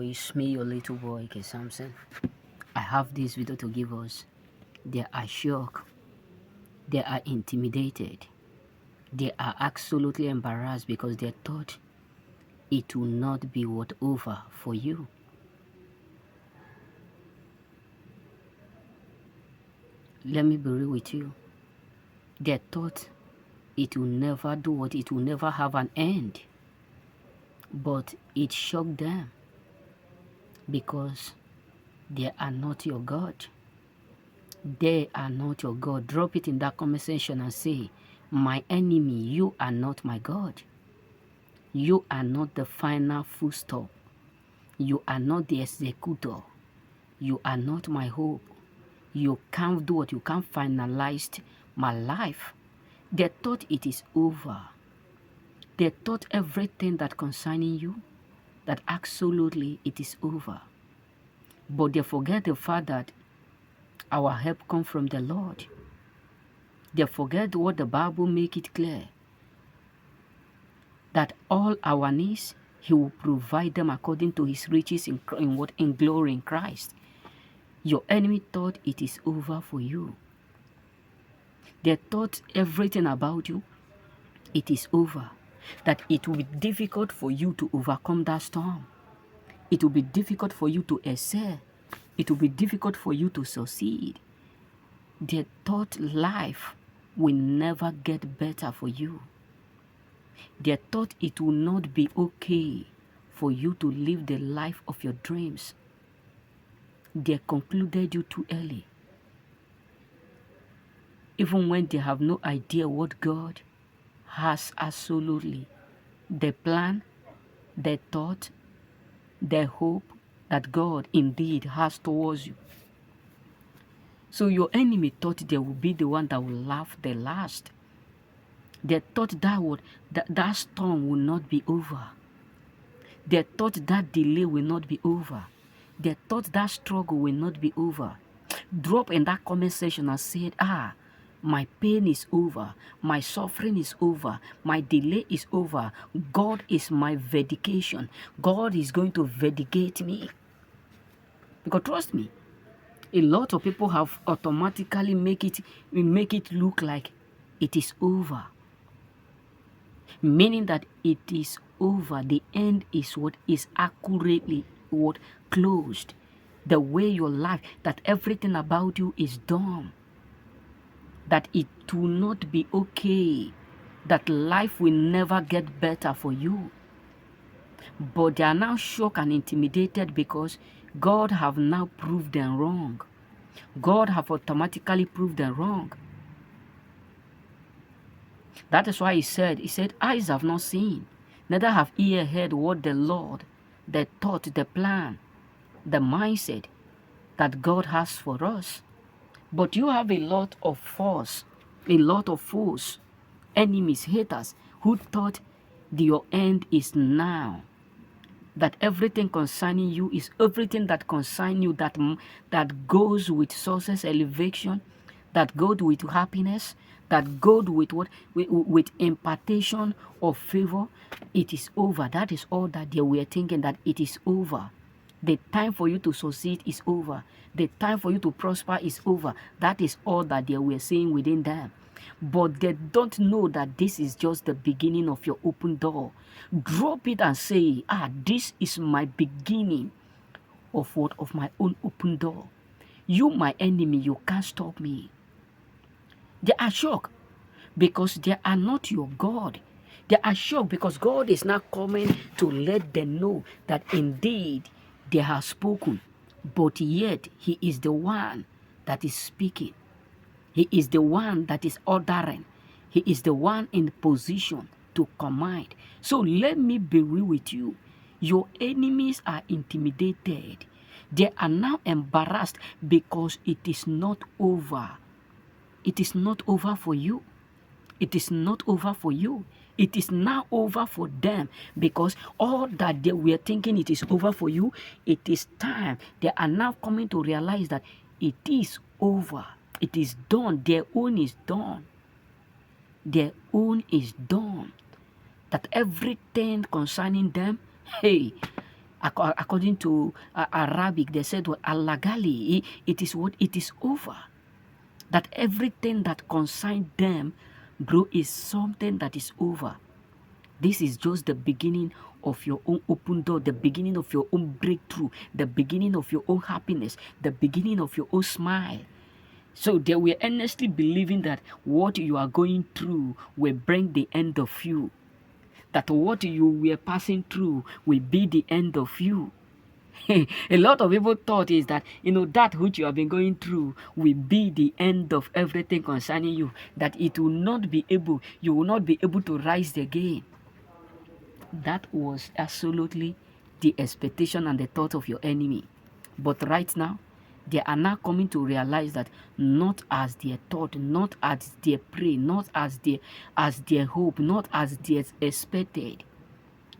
it's me, your little boy, K. Samson. I have this video to give us. They are shocked. They are intimidated. They are absolutely embarrassed because they thought it will not be what over for you. Let me be real with you. They thought it will never do what, it will never have an end. But it shocked them because they are not your God. They are not your God. Drop it in that comment section and say, my enemy, you are not my God. You are not the final full stop. You are not the executor. You are not my hope. You can't do what, you can't finalize my life. They thought it is over. They thought everything that concerning you, that absolutely it is over. But they forget the fact that our help comes from the Lord. They forget what the Bible make it clear. That all our needs, He will provide them according to His riches in glory in Christ. Your enemy thought it is over for you. They thought everything about you, it is over. That it will be difficult for you to overcome that storm. It will be difficult for you to excel. It will be difficult for you to succeed. They thought life will never get better for you. They thought it will not be okay for you to live the life of your dreams. They concluded you too early. Even when they have no idea what God has absolutely. The plan, the thought, the hope that God indeed has towards you. So your enemy thought they will be the one that will laugh the last. They thought that storm will not be over. They thought that delay will not be over. They thought that struggle will not be over. Drop in that comment section and said, my pain is over. My suffering is over. My delay is over. God is my vindication. God is going to vindicate me. Because trust me, a lot of people have automatically make it look like it is over. Meaning that it is over. The end is what is accurately what closed. The way your life, that everything about you is done. That it will not be okay. That life will never get better for you. But they are now shocked and intimidated because God have now proved them wrong. God have automatically proved them wrong. That is why he said, eyes have not seen, neither have ear heard what the Lord, the thought, the plan, the mindset that God has for us. But you have a lot of foes, enemies, haters, who thought your end is now. That everything concerning you is everything that concerns you, that goes with success, elevation, that goes with happiness, that goes with what with impartation of favor. It is over. That is all that they were thinking, that it is over. The time for you to succeed is over. The time for you to prosper is over. That is all that they were saying within them. But they don't know that this is just the beginning of your open door. Drop it and say, this is my beginning of what? Of my own open door. You, my enemy, you can't stop me. They are shocked because they are not your God. They are shocked because God is now coming to let them know that indeed they have spoken, but yet He is the one that is speaking. He is the one that is ordering. He is the one in position to command. So let me be real with you. Your enemies are intimidated. They are now embarrassed because it is not over. It is not over for you. It is not over for you. It is now over for them because all that they were thinking it is over for you, it is time. They are now coming to realize that it is over. It is done. Their own is done. Their own is done. That everything concerning them, hey, According to Arabic, they said, what Allagali, it is what? It is over. That everything that concerns them, bro, is something that is over. This is just the beginning of your own open door, the beginning of your own breakthrough, the beginning of your own happiness, the beginning of your own smile. So they were earnestly believing that what you are going through will bring the end of you. That what you were passing through will be the end of you. A lot of people thought is that, that which you have been going through will be the end of everything concerning you, that it will not be able, you will not be able to rise again. That was absolutely the expectation and the thought of your enemy. But right now, they are now coming to realize that not as their thought, not as their pray, not as their hope, not as they expected.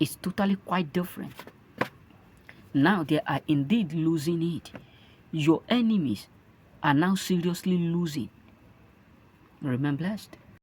It's totally quite different. Now they are indeed losing it. Your enemies are now seriously losing. Remain blessed.